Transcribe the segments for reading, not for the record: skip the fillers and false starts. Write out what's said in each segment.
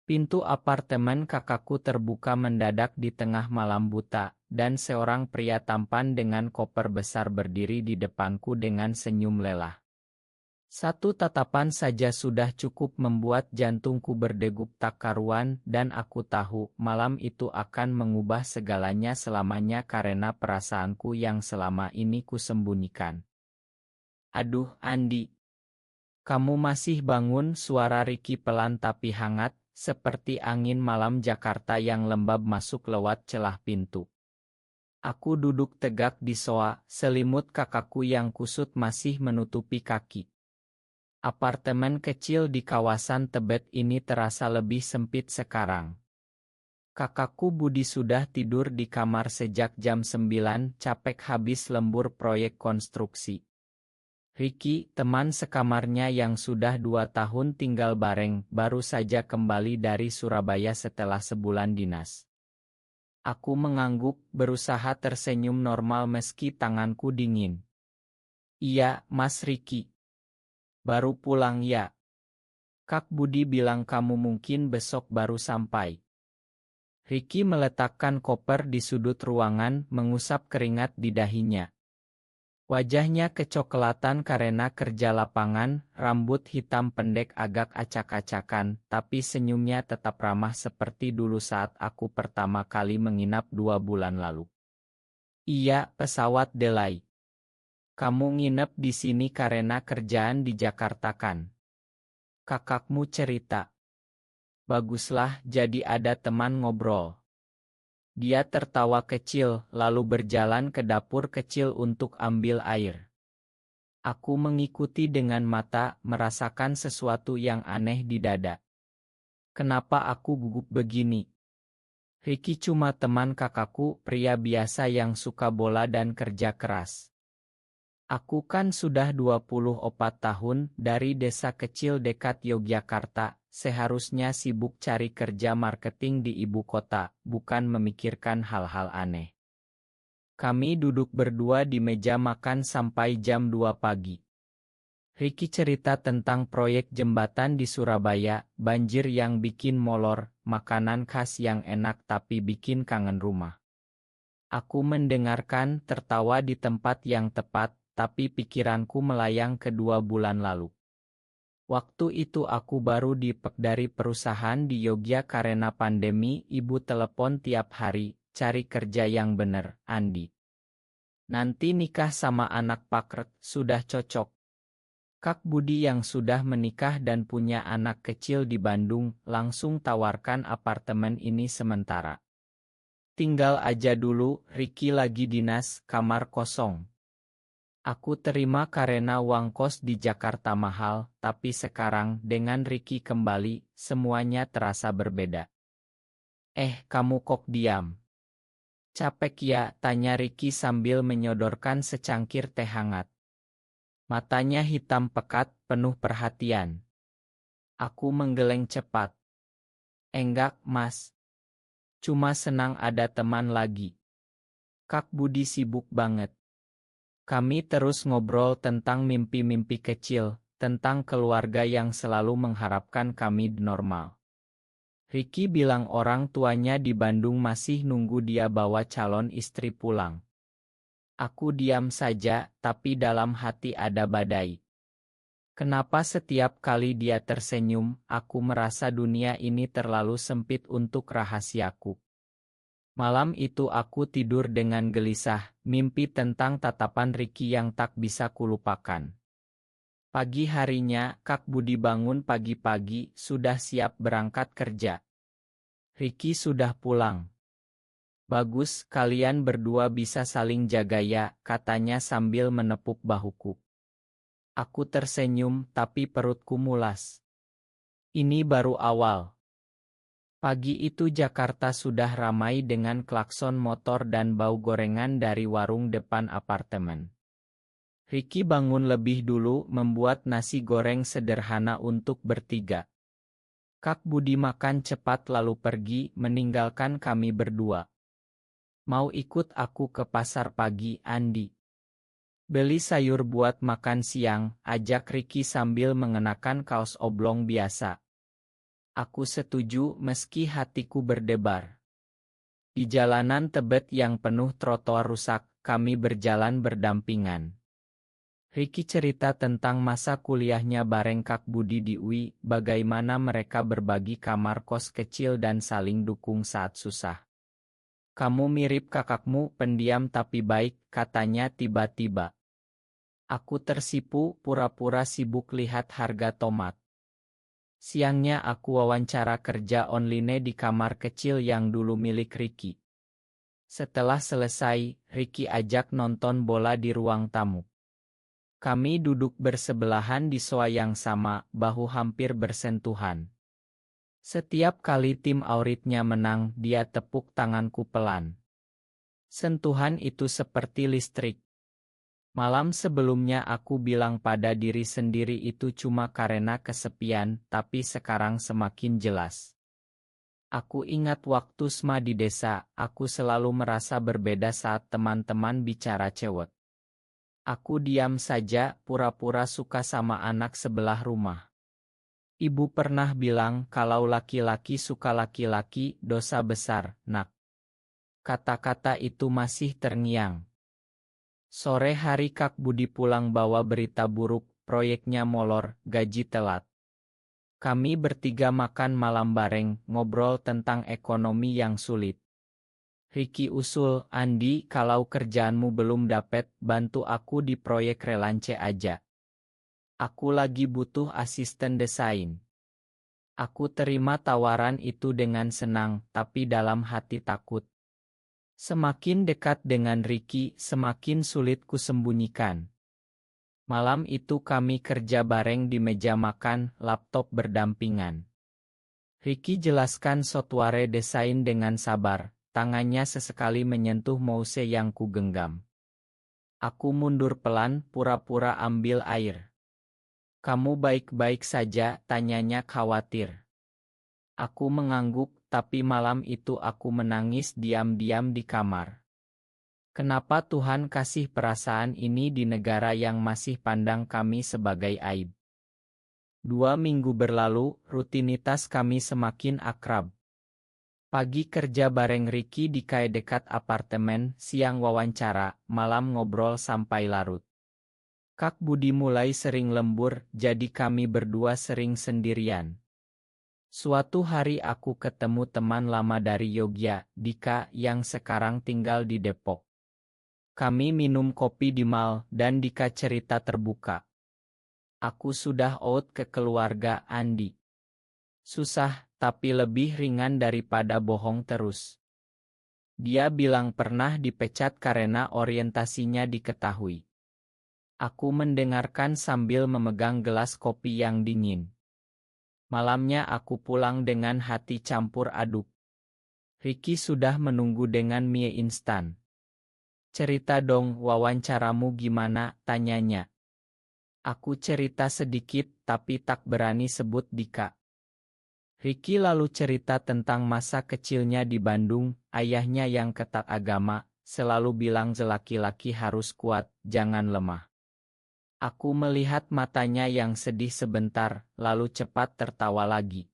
Pintu apartemen kakakku terbuka mendadak di tengah malam buta, dan seorang pria tampan dengan koper besar berdiri di depanku dengan senyum lelah. Satu tatapan saja sudah cukup membuat jantungku berdegup tak karuan dan aku tahu malam itu akan mengubah segalanya selamanya karena perasaanku yang selama ini kusembunyikan. Aduh, Andi, kamu masih bangun? Suara Ricky pelan tapi hangat, seperti angin malam Jakarta yang lembab masuk lewat celah pintu. Aku duduk tegak di soa, selimut kakakku yang kusut masih menutupi kaki. Apartemen kecil di kawasan Tebet ini terasa lebih sempit sekarang. Kakakku Budi sudah tidur di kamar sejak jam 9, capek habis lembur proyek konstruksi. Ricky, teman sekamarnya yang sudah 2 tahun tinggal bareng, baru saja kembali dari Surabaya setelah sebulan dinas. Aku mengangguk, berusaha tersenyum normal meski tanganku dingin. Iya, Mas Ricky. Baru pulang ya? Kak Budi bilang kamu mungkin besok baru sampai. Ricky meletakkan koper di sudut ruangan, mengusap keringat di dahinya. Wajahnya kecoklatan karena kerja lapangan, rambut hitam pendek agak acak-acakan, tapi senyumnya tetap ramah seperti dulu saat aku pertama kali menginap 2 bulan lalu. Iya, pesawat Delay. Kamu nginep di sini karena kerjaan di Jakarta kan? Kakakmu cerita. Baguslah, jadi ada teman ngobrol. Dia tertawa kecil, lalu berjalan ke dapur kecil untuk ambil air. Aku mengikuti dengan mata, merasakan sesuatu yang aneh di dada. Kenapa aku gugup begini? Ricky cuma teman kakakku, pria biasa yang suka bola dan kerja keras. Aku kan sudah 24 tahun, dari desa kecil dekat Yogyakarta, seharusnya sibuk cari kerja marketing di ibu kota, bukan memikirkan hal-hal aneh. Kami duduk berdua di meja makan sampai jam 2 pagi. Ricky cerita tentang proyek jembatan di Surabaya, banjir yang bikin molor, makanan khas yang enak tapi bikin kangen rumah. Aku mendengarkan, tertawa di tempat yang tepat, tapi pikiranku melayang ke 2 bulan lalu. Waktu itu aku baru dipek dari perusahaan di Yogya karena pandemi, ibu telepon tiap hari, cari kerja yang bener, Andi. Nanti nikah sama anak pakrek, sudah cocok. Kak Budi yang sudah menikah dan punya anak kecil di Bandung, langsung tawarkan apartemen ini sementara. Tinggal aja dulu, Ricky lagi dinas, kamar kosong. Aku terima karena uang kos di Jakarta mahal, tapi sekarang dengan Ricky kembali, semuanya terasa berbeda. Kamu kok diam? Capek ya? Tanya Ricky sambil menyodorkan secangkir teh hangat. Matanya hitam pekat, penuh perhatian. Aku menggeleng cepat. Enggak, Mas. Cuma senang ada teman lagi. Kak Budi sibuk banget. Kami terus ngobrol tentang mimpi-mimpi kecil, tentang keluarga yang selalu mengharapkan kami normal. Ricky bilang orang tuanya di Bandung masih nunggu dia bawa calon istri pulang. Aku diam saja, tapi dalam hati ada badai. Kenapa setiap kali dia tersenyum, aku merasa dunia ini terlalu sempit untuk rahasiaku. Malam itu aku tidur dengan gelisah, mimpi tentang tatapan Ricky yang tak bisa kulupakan. Pagi harinya, Kak Budi bangun pagi-pagi, sudah siap berangkat kerja. Ricky sudah pulang. Bagus, kalian berdua bisa saling jaga ya, katanya sambil menepuk bahuku. Aku tersenyum, tapi perutku mulas. Ini baru awal. Pagi itu Jakarta sudah ramai dengan klakson motor dan bau gorengan dari warung depan apartemen. Ricky bangun lebih dulu membuat nasi goreng sederhana untuk bertiga. Kak Budi makan cepat lalu pergi, meninggalkan kami berdua. Mau ikut aku ke pasar pagi, Andi? Beli sayur buat makan siang, ajak Ricky sambil mengenakan kaos oblong biasa. Aku setuju meski hatiku berdebar. Di jalanan Tebet yang penuh trotoar rusak, kami berjalan berdampingan. Ricky cerita tentang masa kuliahnya bareng Kak Budi di UI, bagaimana mereka berbagi kamar kos kecil dan saling dukung saat susah. Kamu mirip kakakmu, pendiam tapi baik, katanya tiba-tiba. Aku tersipu, pura-pura sibuk lihat harga tomat. Siangnya aku wawancara kerja online di kamar kecil yang dulu milik Ricky. Setelah selesai, Ricky ajak nonton bola di ruang tamu. Kami duduk bersebelahan di sofa yang sama, bahu hampir bersentuhan. Setiap kali tim Auritnya menang, dia tepuk tanganku pelan. Sentuhan itu seperti listrik. Malam sebelumnya aku bilang pada diri sendiri itu cuma karena kesepian, tapi sekarang semakin jelas. Aku ingat waktu SMA di desa, aku selalu merasa berbeda saat teman-teman bicara cewek. Aku diam saja, pura-pura suka sama anak sebelah rumah. Ibu pernah bilang kalau laki-laki suka laki-laki, dosa besar, nak. Kata-kata itu masih terngiang. Sore hari Kak Budi pulang bawa berita buruk, proyeknya molor, gaji telat. Kami bertiga makan malam bareng, ngobrol tentang ekonomi yang sulit. Ricky usul, Andi, kalau kerjaanmu belum dapet, bantu aku di proyek relance aja. Aku lagi butuh asisten desain. Aku terima tawaran itu dengan senang, tapi dalam hati takut. Semakin dekat dengan Ricky, semakin sulit kusembunyikan. Malam itu kami kerja bareng di meja makan, laptop berdampingan. Ricky jelaskan software desain dengan sabar, tangannya sesekali menyentuh mouse yang kugenggam. Aku mundur pelan, pura-pura ambil air. Kamu baik-baik saja, tanyanya khawatir. Aku mengangguk, tapi malam itu aku menangis diam-diam di kamar. Kenapa Tuhan kasih perasaan ini di negara yang masih pandang kami sebagai aib? 2 minggu berlalu, rutinitas kami semakin akrab. Pagi kerja bareng Ricky di kai dekat apartemen, siang wawancara, malam ngobrol sampai larut. Kak Budi mulai sering lembur, jadi kami berdua sering sendirian. Suatu hari aku ketemu teman lama dari Yogyakarta, Dika, yang sekarang tinggal di Depok. Kami minum kopi di mal, dan Dika cerita terbuka. Aku sudah out ke keluarga Andi. Susah, tapi lebih ringan daripada bohong terus. Dia bilang pernah dipecat karena orientasinya diketahui. Aku mendengarkan sambil memegang gelas kopi yang dingin. Malamnya aku pulang dengan hati campur aduk. Ricky sudah menunggu dengan mie instan. Cerita dong, wawancaramu gimana, tanyanya. Aku cerita sedikit, tapi tak berani sebut Dika. Ricky lalu cerita tentang masa kecilnya di Bandung, ayahnya yang ketat agama, selalu bilang laki-laki harus kuat, jangan lemah. Aku melihat matanya yang sedih sebentar, lalu cepat tertawa lagi.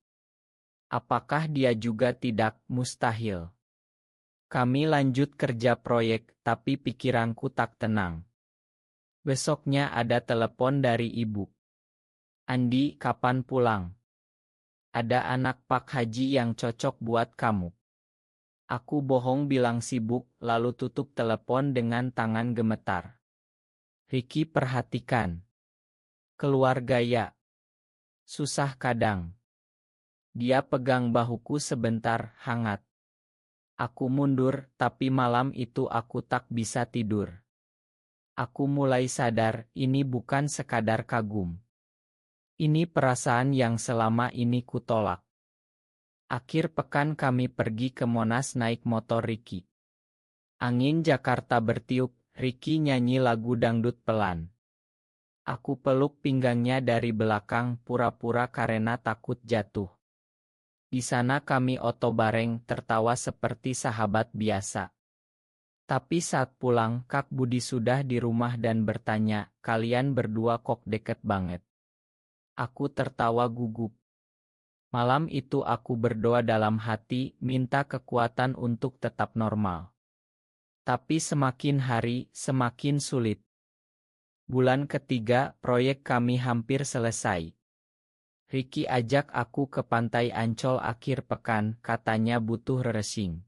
Apakah dia juga tidak mustahil? Kami lanjut kerja proyek, tapi pikiranku tak tenang. Besoknya ada telepon dari ibu. Andi, kapan pulang? Ada anak Pak Haji yang cocok buat kamu. Aku bohong bilang sibuk, lalu tutup telepon dengan tangan gemetar. Ricky perhatikan. Keluarga ya. Susah kadang. Dia pegang bahuku sebentar, hangat. Aku mundur, tapi malam itu aku tak bisa tidur. Aku mulai sadar, ini bukan sekadar kagum. Ini perasaan yang selama ini kutolak. Akhir pekan kami pergi ke Monas naik motor Ricky. Angin Jakarta bertiup, Ricky nyanyi lagu dangdut pelan. Aku peluk pinggangnya dari belakang pura-pura karena takut jatuh. Di sana kami oto bareng, tertawa seperti sahabat biasa. Tapi saat pulang, Kak Budi sudah di rumah dan bertanya, kalian berdua kok deket banget. Aku tertawa gugup. Malam itu aku berdoa dalam hati, minta kekuatan untuk tetap normal. Tapi semakin hari, semakin sulit. Bulan ketiga, proyek kami hampir selesai. Ricky ajak aku ke pantai Ancol akhir pekan, katanya butuh refreshing.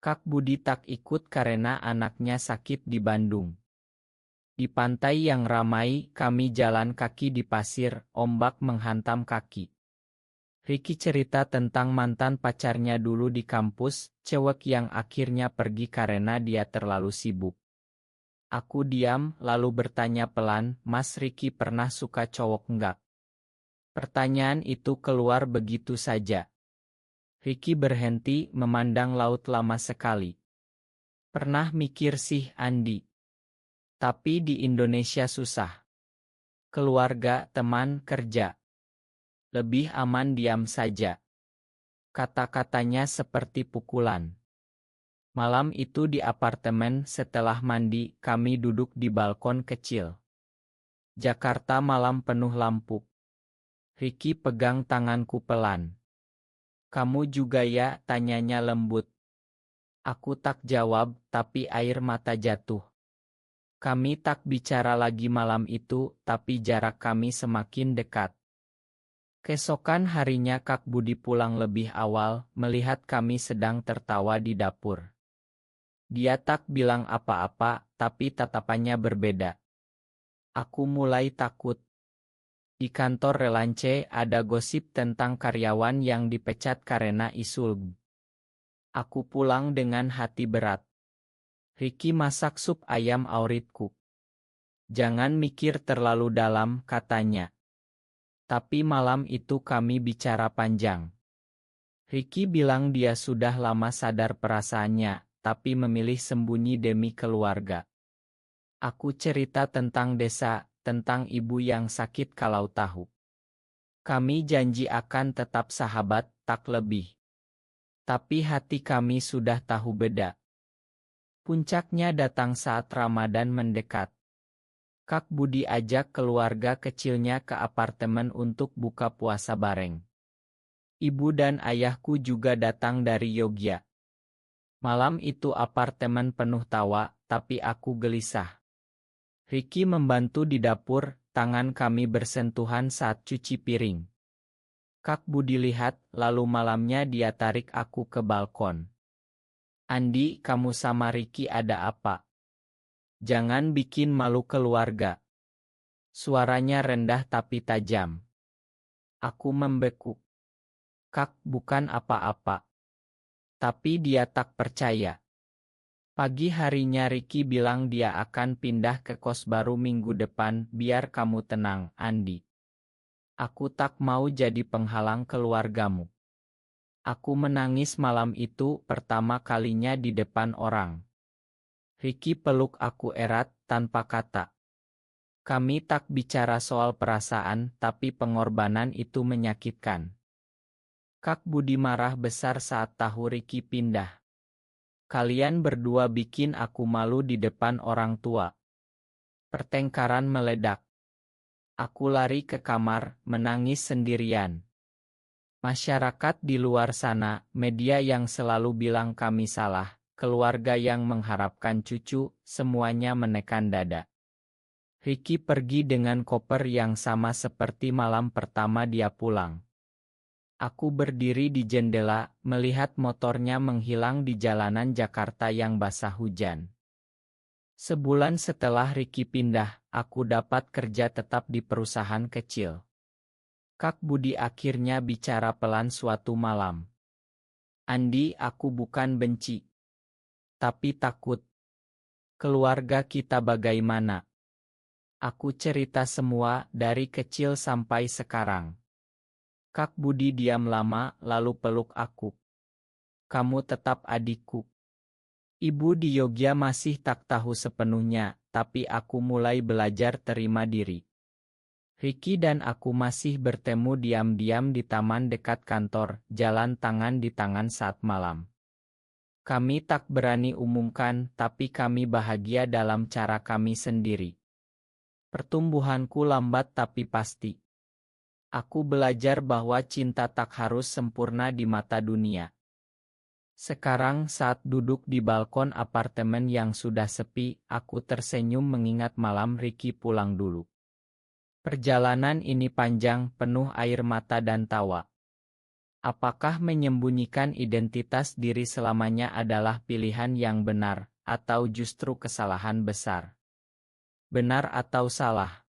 Kak Budi tak ikut karena anaknya sakit di Bandung. Di pantai yang ramai, kami jalan kaki di pasir, ombak menghantam kaki. Ricky cerita tentang mantan pacarnya dulu di kampus, cewek yang akhirnya pergi karena dia terlalu sibuk. Aku diam, lalu bertanya pelan, Mas Ricky pernah suka cowok enggak? Pertanyaan itu keluar begitu saja. Ricky berhenti, memandang laut lama sekali. Pernah mikir sih, Andi. Tapi di Indonesia susah. Keluarga, teman, kerja. Lebih aman diam saja. Kata-katanya seperti pukulan. Malam itu di apartemen, setelah mandi, kami duduk di balkon kecil. Jakarta malam penuh lampu. Ricky pegang tanganku pelan. Kamu juga ya, tanyanya lembut. Aku tak jawab, tapi air mata jatuh. Kami tak bicara lagi malam itu, tapi jarak kami semakin dekat. Keesokan harinya Kak Budi pulang lebih awal, melihat kami sedang tertawa di dapur. Dia tak bilang apa-apa, tapi tatapannya berbeda. Aku mulai takut. Di kantor Relance ada gosip tentang karyawan yang dipecat karena isu. Aku pulang dengan hati berat. Ricky masak sup ayam auritku. Jangan mikir terlalu dalam, katanya. Tapi malam itu kami bicara panjang. Ricky bilang dia sudah lama sadar perasaannya, tapi memilih sembunyi demi keluarga. Aku cerita tentang desa, tentang ibu yang sakit kalau tahu. Kami janji akan tetap sahabat, tak lebih. Tapi hati kami sudah tahu beda. Puncaknya datang saat Ramadan mendekat. Kak Budi ajak keluarga kecilnya ke apartemen untuk buka puasa bareng. Ibu dan ayahku juga datang dari Yogyakarta. Malam itu apartemen penuh tawa, tapi aku gelisah. Ricky membantu di dapur, tangan kami bersentuhan saat cuci piring. Kak Budi lihat, lalu malamnya dia tarik aku ke balkon. Andi, kamu sama Ricky ada apa? Jangan bikin malu keluarga. Suaranya rendah tapi tajam. Aku membekuk. Kak, bukan apa-apa. Tapi dia tak percaya. Pagi harinya Ricky bilang dia akan pindah ke kos baru minggu depan, biar kamu tenang, Andi. Aku tak mau jadi penghalang keluargamu. Aku menangis malam itu pertama kalinya di depan orang. Ricky peluk aku erat, tanpa kata. Kami tak bicara soal perasaan, tapi pengorbanan itu menyakitkan. Kak Budi marah besar saat tahu Ricky pindah. Kalian berdua bikin aku malu di depan orang tua. Pertengkaran meledak. Aku lari ke kamar, menangis sendirian. Masyarakat di luar sana, media yang selalu bilang kami salah, keluarga yang mengharapkan cucu, semuanya menekan dada. Ricky pergi dengan koper yang sama seperti malam pertama dia pulang. Aku berdiri di jendela, melihat motornya menghilang di jalanan Jakarta yang basah hujan. Sebulan setelah Ricky pindah, aku dapat kerja tetap di perusahaan kecil. Kak Budi akhirnya bicara pelan suatu malam. Andi, aku bukan benci. Tapi takut. Keluarga kita bagaimana? Aku cerita semua, dari kecil sampai sekarang. Kak Budi diam lama, lalu peluk aku. Kamu tetap adikku. Ibu di Yogyakarta masih tak tahu sepenuhnya, tapi aku mulai belajar terima diri. Ricky dan aku masih bertemu diam-diam di taman dekat kantor, jalan tangan di tangan saat malam. Kami tak berani umumkan, tapi kami bahagia dalam cara kami sendiri. Pertumbuhanku lambat tapi pasti. Aku belajar bahwa cinta tak harus sempurna di mata dunia. Sekarang saat duduk di balkon apartemen yang sudah sepi, aku tersenyum mengingat malam Ricky pulang dulu. Perjalanan ini panjang, penuh air mata dan tawa. Apakah menyembunyikan identitas diri selamanya adalah pilihan yang benar, atau justru kesalahan besar? Benar atau salah?